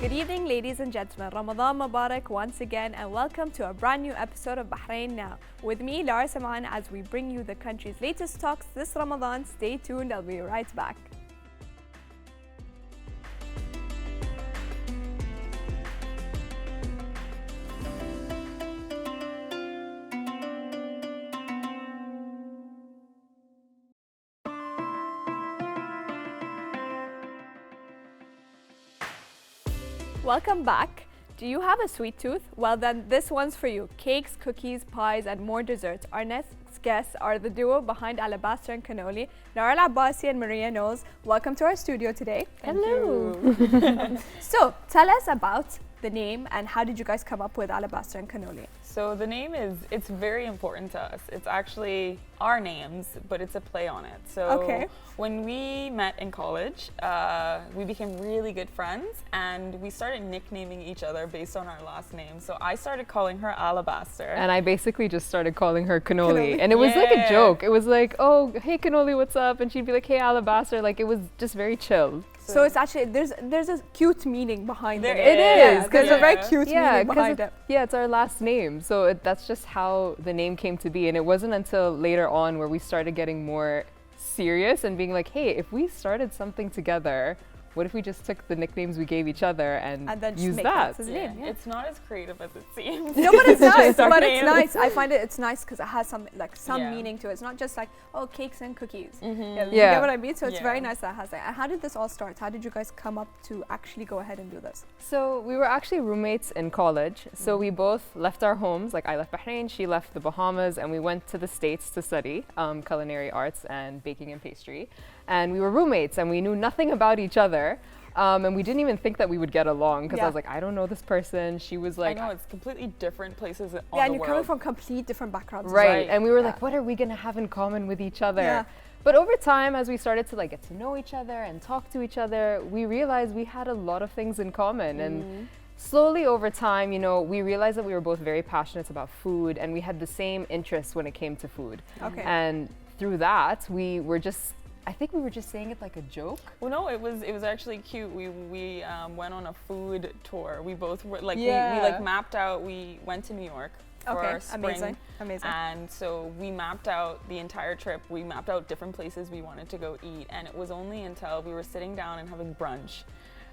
Good evening, ladies and gentlemen. Ramadan Mubarak once again, and welcome to a brand new episode of Bahrain Now. With me, Lara Saman, as we bring you the country's latest talks this Ramadan. Stay tuned, I'll be right back. Welcome back. Do you have a sweet tooth? Well then, this one's for you. Cakes, cookies, pies, and more desserts. Our next guests are the duo behind Alabaster and Cannoli, Nara Al-Abbasi and Maria Knowles. Welcome to our studio today. Hello. So, tell us about the name and how did you guys come up with Alabaster and Cannoli? So the name it's very important to us. It's actually our names, but it's a play on it. So when we met in college, we became really good friends and we started nicknaming each other based on our last name. So I started calling her Alabaster. And I basically just started calling her Cannoli. And it was like a joke. It was like, oh, hey Cannoli, what's up? And she'd be like, hey Alabaster. Like it was just very chill. So it's actually, there's a cute meaning behind it. It is. There's a very cute meaning behind it. Yeah, it's our last name. So that's just how the name came to be. And it wasn't until later on where we started getting more serious and being like, hey, if we started something together, what if we just took the nicknames we gave each other and then use make that? His name. Yeah. It's not as creative as it seems. No, but it's nice. But it's nice. I find it's nice because it has some meaning to it. It's not just like, oh, cakes and cookies. You get what I mean? So it's very nice that it has that. And how did this all start? How did you guys come up to actually go ahead and do this? So we were actually roommates in college. So we both left our homes. Like I left Bahrain, she left the Bahamas, and we went to the States to study culinary arts and baking and pastry. And we were roommates and we knew nothing about each other. And we didn't even think that we would get along because I was like, I don't know this person. She was like, I know, it's completely different places on the world. Yeah, and you're coming from complete different backgrounds. Right. And we were like, what are we going to have in common with each other? Yeah. But over time, as we started to like get to know each other and talk to each other, we realized we had a lot of things in common. And slowly over time, you know, we realized that we were both very passionate about food and we had the same interests when it came to food. And through that, I think we were just saying it like a joke. Well, no, it was actually cute. We went on a food tour. We both were like we like mapped out. We went to New York for our spring. Amazing. And so we mapped out the entire trip. We mapped out different places we wanted to go eat. And it was only until we were sitting down and having brunch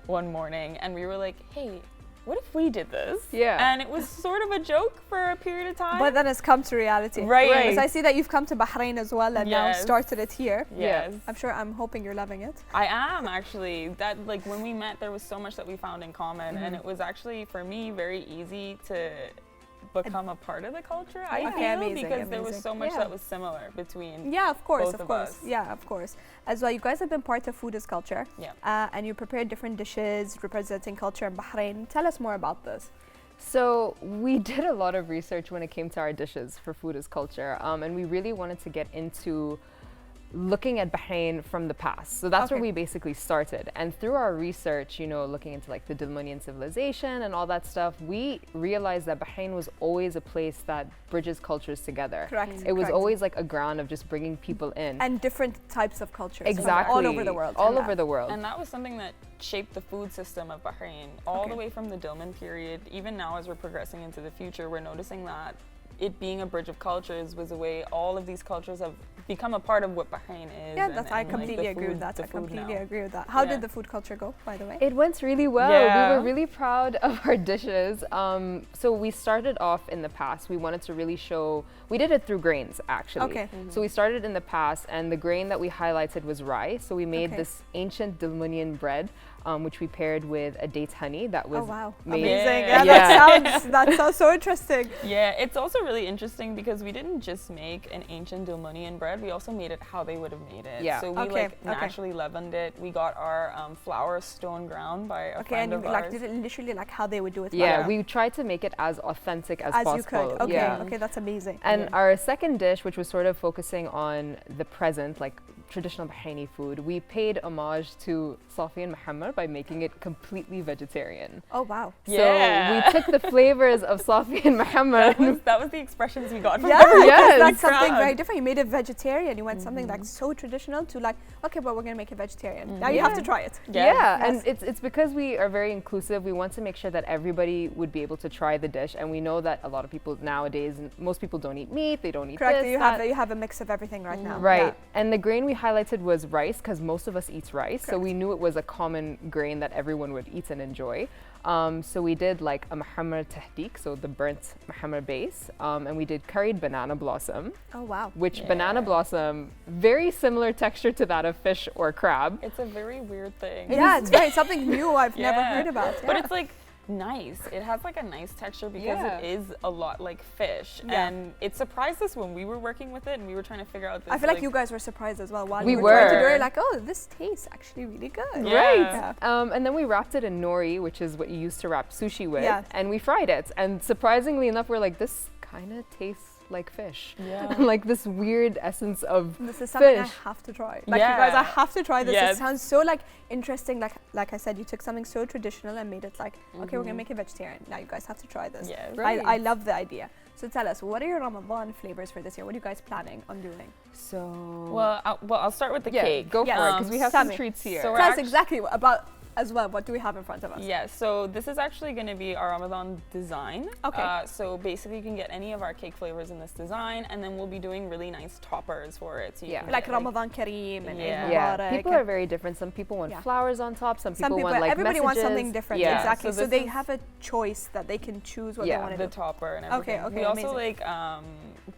one morning, and we were like, hey, what if we did this? Yeah. And it was sort of a joke for a period of time. But then it's come to reality. Right. Because I see that you've come to Bahrain as well and now started it here. Yes. I'm hoping you're loving it. I am actually. That like when we met, there was so much that we found in common, and it was actually for me very easy to become a part of the culture. I feel because there was so much that was similar between both of us. Yeah, of course. As well, you guys have been part of Food is Culture. Yeah. And you prepared different dishes representing culture in Bahrain. Tell us more about this. So we did a lot of research when it came to our dishes for Food is Culture, and we really wanted to get into looking at Bahrain from the past. So that's where we basically started. And through our research, you know, looking into like the Dilmunian civilization and all that stuff, we realized that Bahrain was always a place that bridges cultures together. Correct. It was always like a ground of just bringing people in. And different types of cultures. Exactly. All over the world. All over the world. And that was something that shaped the food system of Bahrain all the way from the Dilmun period. Even now as we're progressing into the future, we're noticing that it being a bridge of cultures was a way all of these cultures have become a part of what Bahrain is. Yeah, I completely agree with that. I completely agree with that. How did the food culture go, by the way? It went really well. We were really proud of our dishes. So we started off in the past. We wanted to really show, we did it through grains actually. So we started in the past and the grain that we highlighted was rye. So we made this ancient Dilmunian bread, which we paired with a date honey that was made. Amazing. That sounds so interesting. Yeah, it's also really interesting because we didn't just make an ancient Dilmunian bread, we also made it how they would have made it. So we naturally leavened it. We got our flour stone ground by a friend of ours. Did it literally like how they would do it? Yeah, we tried to make it as authentic as possible. You could. Okay, that's amazing. And our second dish, which was sort of focusing on the present, like traditional Bahraini food, we paid homage to Safi and Muhammad by making it completely vegetarian. Oh, wow. Yeah. So we took the flavors of Safi and Muhammad. That was the expressions we got from Yeah, everyone. Yes. that's something crowd. very different. You made it vegetarian. You went something like so traditional to like, okay, but we're gonna make it vegetarian. Now you have to try it. Yeah, and Yes. it's because we are very inclusive. We want to make sure that everybody would be able to try the dish, and we know that a lot of people nowadays, most people don't eat meat, they don't eat Correct. this, You that. have a mix of everything right now. Right, and the grain we highlighted was rice because most of us eats rice, so we knew it was a common grain that everyone would eat and enjoy. So we did like a muhammar tahdik, so the burnt muhammar base, and we did curried banana blossom, Oh, wow. which banana blossom, very similar texture to that of fish or crab. It's a very weird thing. Yeah, it's very something new I've never Yeah. heard about. But yeah. it's like nice. It has like a nice texture because Yeah. it is a lot like fish. Yeah. And it surprised us when we were working with it and we were trying to figure out this. I feel like you guys were surprised as well while We you were trying to do were. it. Like, oh, this tastes actually really good. Yeah. Right. Yeah. And then we wrapped it in nori, which is what you use to wrap sushi with, Yeah. and we fried it. And surprisingly enough, we're like, this kind of tastes like fish. Yeah. Like this weird essence of This is something fish. I have to try. Like you guys, I Yeah. have to try this. Yes. It sounds so like interesting. Like I said, you took something so traditional and made it like, okay, we're gonna make it vegetarian. Now you guys have to try this. Yes. Right. I love the idea. So tell us, what are your Ramadan flavors for this year? What are you guys planning on doing? so. Well, I'll start with the yeah, cake. go for Yes. it because we have Tell some me. treats here. So we're Tell us act- exactly about as well. What do we have in front of us? Yeah, so this is actually going to be our Ramadan design. Okay. So basically, you can get any of our cake flavors in this design, and then we'll be doing really nice toppers for it. So you Yeah. can Like get, Ramadan Kareem and Yeah. Eid yeah, Mubarak people and- are very different. Some people want Yeah. flowers on top. Some Some people people, want like everybody wants messages. something different. Yeah. Exactly. So So, this they is- have a choice that they can choose what Yeah. they want to the do. topper and Okay, everything. okay, We also amazing. like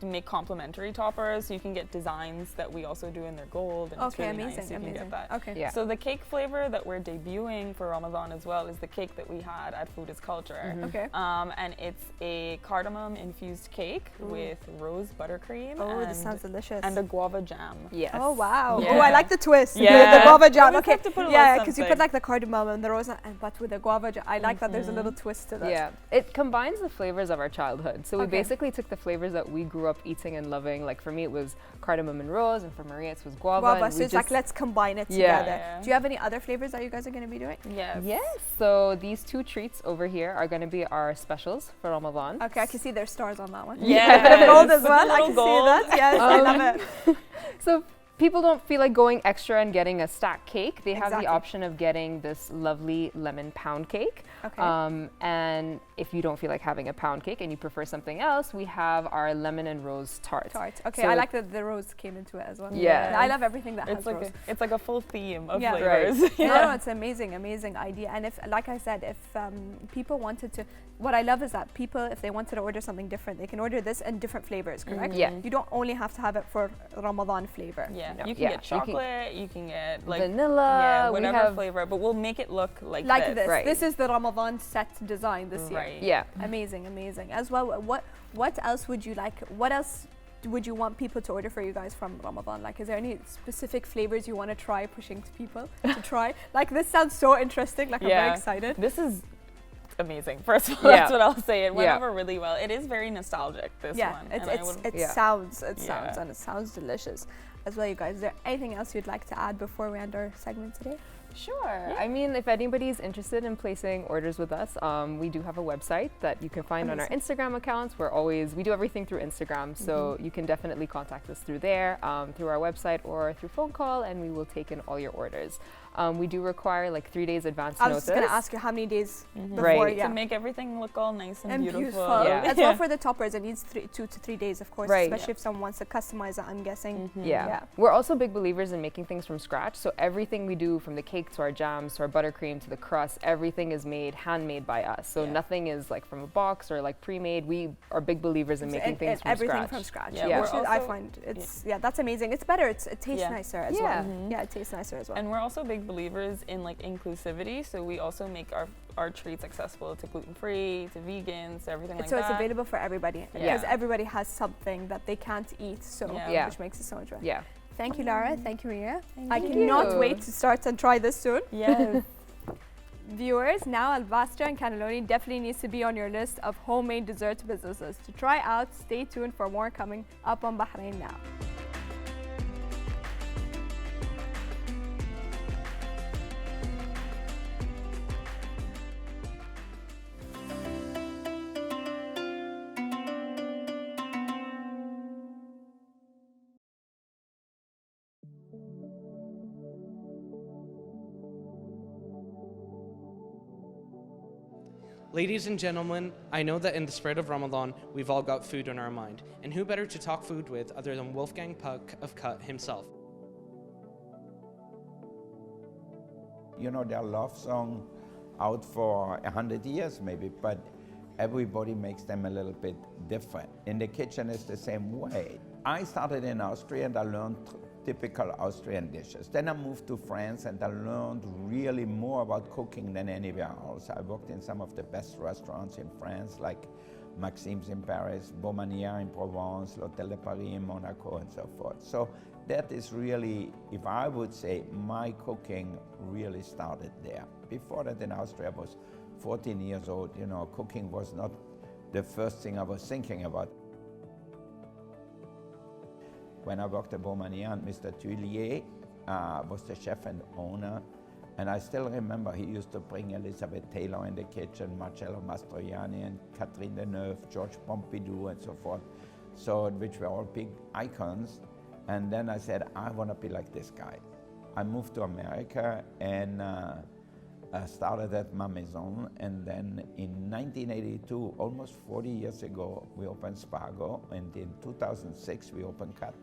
make complimentary toppers, so you can get designs that we also do in their gold, and it's Okay, really amazing, nice. You amazing. can get that. Okay. Yeah. So the cake flavor that we're debuting for Ramadan as well is the cake that we had at Food is Culture. Okay. And it's a cardamom infused cake with rose buttercream Oh, and, this sounds delicious. and a guava jam. Yes. Oh wow! Yeah. Oh, I like the twist. Yeah. The guava jam. We Okay. have to put a Yeah, little because you put something. like the cardamom and the rose, but with the guava jam, I like that. There's a little twist to that. Yeah, it combines the flavors of our childhood. So we Okay. basically took the flavors that we grew up eating and loving. Like for me, it was cardamom and rose, and for Maria, it was guava. Guava. and So we it's like just- let's combine it Yeah. together. Yeah. Do you have any other flavors that you guys are going to be doing? Yes. Yes. So these two treats over here are going to be our specials for Ramadan. Okay, I can see there's stars on that one. Yes. A bit of gold as With the well. I little can gold. see that. Yes, I love it. So people don't feel like going extra and getting a stacked cake. They have Exactly. the option of getting this lovely lemon pound cake. Okay. And if you don't feel like having a pound cake and you prefer something else, we have our lemon and rose tart. Tart. Okay, So I it- like that the rose came into it as well. Yeah. I love everything that has It's like rose. it's like a full theme of Yeah. flavors. No, it's amazing, amazing idea. And if, like I said, if people wanted to, what I love is that people, if they wanted to order something different, they can order this in different flavors, correct? Yeah. You don't only have to have it for Ramadan flavor. Yeah, No. you can Yeah, get you can- chocolate, you can get like Vanilla. yeah, we whatever have flavor, but we'll make it look like This. Right. This is the Ramadan set design this year. Right. Yeah. Amazing, amazing. As well, what else would you like? What else would you want people to order for you guys from Ramadan? Like, is there any specific flavors you want to try pushing to people to try? Like, this sounds so interesting. Like, I'm very Yeah. excited. This is amazing. First of all, Yeah. that's what I'll say. It went Yeah. over really well. It is very nostalgic. This Yeah, one. it and I would- Yeah. sounds, Yeah. and it sounds delicious. As well, you guys, is there anything else you'd like to add before we end our segment today? Sure. I mean, if anybody's interested in placing orders with us, we do have a website that you can find on our Instagram accounts. We do everything through Instagram, so you can definitely contact us through there, through our website or through phone call, and we will take in all your orders. We do require like 3 days advance I was notice. just going to ask you how many days before, Right. yeah. to make everything look all nice and, And beautiful. Yeah. As well for the toppers, it needs 2 to 3 days, of course, Right. especially if someone wants to customize it, I'm guessing. Yeah. We're also big believers in making things from scratch. So everything we do, from the cake to our jams to our buttercream to the crust, everything is made handmade by us. So Yeah. nothing is like from a box or like pre-made. We are big believers in making things from everything scratch. from scratch. Yeah, Yeah. Which we're is, I also- find that's amazing. It's better. It tastes Yeah. nicer as Yeah. well. Yeah, it tastes nicer as well. And we're also big believers in like inclusivity, so we also make our treats accessible to gluten-free, to vegans, to everything like So that. it's available for everybody Yeah. because everybody has something that they can't eat. So Yeah. Yeah. which makes it so much better. Yeah. Thank you, Lara. Thank you, Maria. Thank I you. cannot wait to start and try this soon. Yes. Viewers, now Albastra and Cannelloni definitely needs to be on your list of homemade dessert businesses to try out. Stay tuned for more coming up on Bahrain Now. Ladies and gentlemen, I know that in the spirit of Ramadan, we've all got food on our mind. And who better to talk food with other than Wolfgang Puck of Cut himself? You know, there are love songs out for 100 years maybe, but everybody makes them a little bit different. In the kitchen it's the same way. I started in Austria and I learned typical Austrian dishes. Then I moved to France and I learned really more about cooking than anywhere else. I worked in some of the best restaurants in France, like Maxime's in Paris, Beaumanière in Provence, L'Hôtel de Paris in Monaco, and so forth. So that is really, if I would say, my cooking really started there. Before that in Austria I was 14 years old, you know, cooking was not the first thing I was thinking about. When I worked at Beaumanière, Mr. Tuillier was the chef and owner, and I still remember he used to bring Elizabeth Taylor in the kitchen, Marcello Mastroianni and Catherine Deneuve, Georges Pompidou and so forth, so which were all big icons. And then I said, I want to be like this guy. I moved to America and I started at Ma Maison, and then in 1982, almost 40 years ago, we opened Spago, and in 2006 we opened Cut.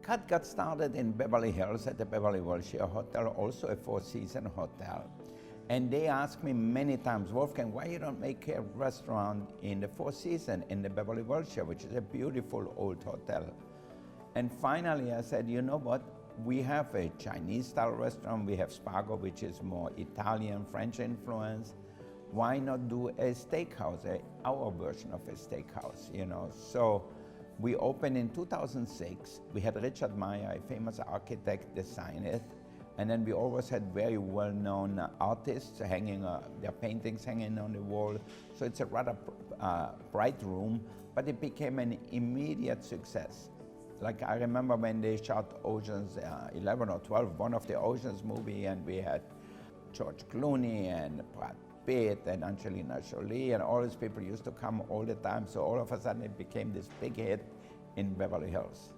Cut got started in Beverly Hills at the Beverly Wilshire Hotel, also a four-season hotel. And they asked me many times, Wolfgang, why you don't make a restaurant in the Four Seasons in the Beverly Wilshire, which is a beautiful old hotel. And finally I said, you know what? We have a Chinese-style restaurant, we have Spago, which is more Italian, French influence. Why not do a steakhouse, our version of a steakhouse, you know? So we opened in 2006. We had Richard Meyer, a famous architect, design it. And then we always had very well-known artists hanging, their paintings hanging on the wall. So it's a rather bright room, but it became an immediate success. Like I remember when they shot Ocean's 11 or 12, one of the Ocean's movie, and we had George Clooney and Brad Pitt and Angelina Jolie, and all these people used to come all the time. So all of a sudden it became this big hit in Beverly Hills.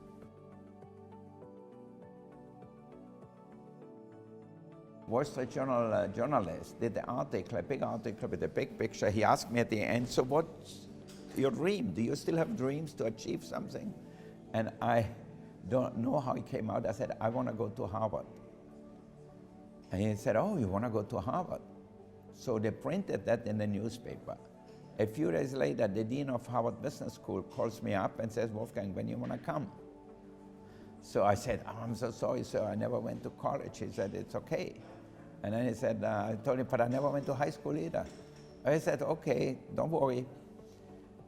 Wall Street Journal journalist did an article, a big article with a big picture. He asked me at the end, so what's your dream? Do you still have dreams to achieve something? And I don't know how it came out. I said, I want to go to Harvard. And he said, oh, you want to go to Harvard? So they printed that in the newspaper. A few days later, the dean of Harvard Business School calls me up and says, Wolfgang, when you want to come? So I said, oh, I'm so sorry, sir, I never went to college. He said, it's okay. And then he said, I told him, but I never went to high school either. I said, okay, don't worry.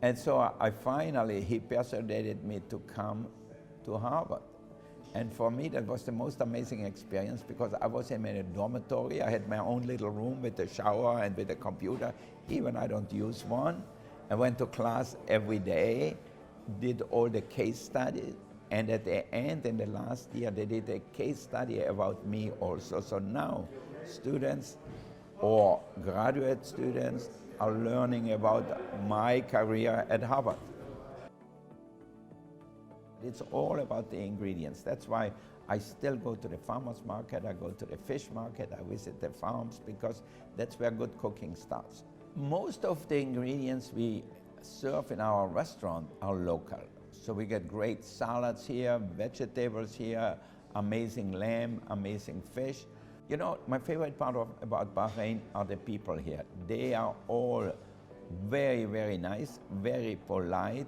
And so he persuaded me to come to Harvard. And for me, that was the most amazing experience because I was in a dormitory. I had my own little room with a shower and with a computer. Even I don't use one. I went to class every day, did all the case studies. And at the end, in the last year, they did a case study about me also. So now students or graduate students are learning about my career at Harvard. It's all about the ingredients. That's why I still go to the farmer's market, I go to the fish market, I visit the farms, because that's where good cooking starts. Most of the ingredients we serve in our restaurant are local. So we get great salads here, vegetables here, amazing lamb, amazing fish. You know, my favorite part about Bahrain are the people here. They are all very, very nice, very polite.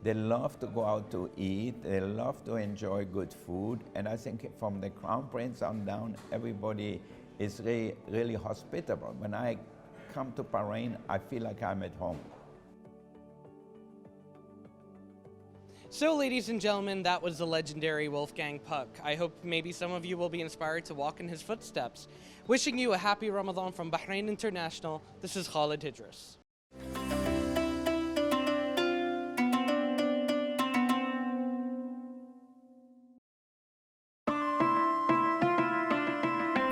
They love to go out to eat. They love to enjoy good food. And I think from the Crown Prince on down, everybody is really, really hospitable. When I come to Bahrain, I feel like I'm at home. So, ladies and gentlemen, that was the legendary Wolfgang Puck. I hope maybe some of you will be inspired to walk in his footsteps. Wishing you a happy Ramadan from Bahrain International, this is Khalid Hidris.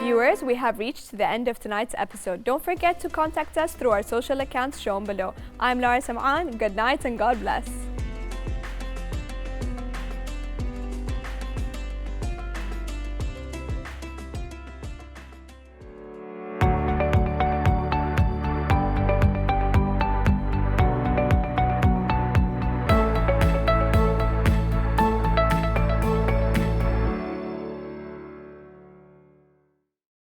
Viewers, we have reached the end of tonight's episode. Don't forget to contact us through our social accounts shown below. I'm Lara Sam'an. Good night and God bless.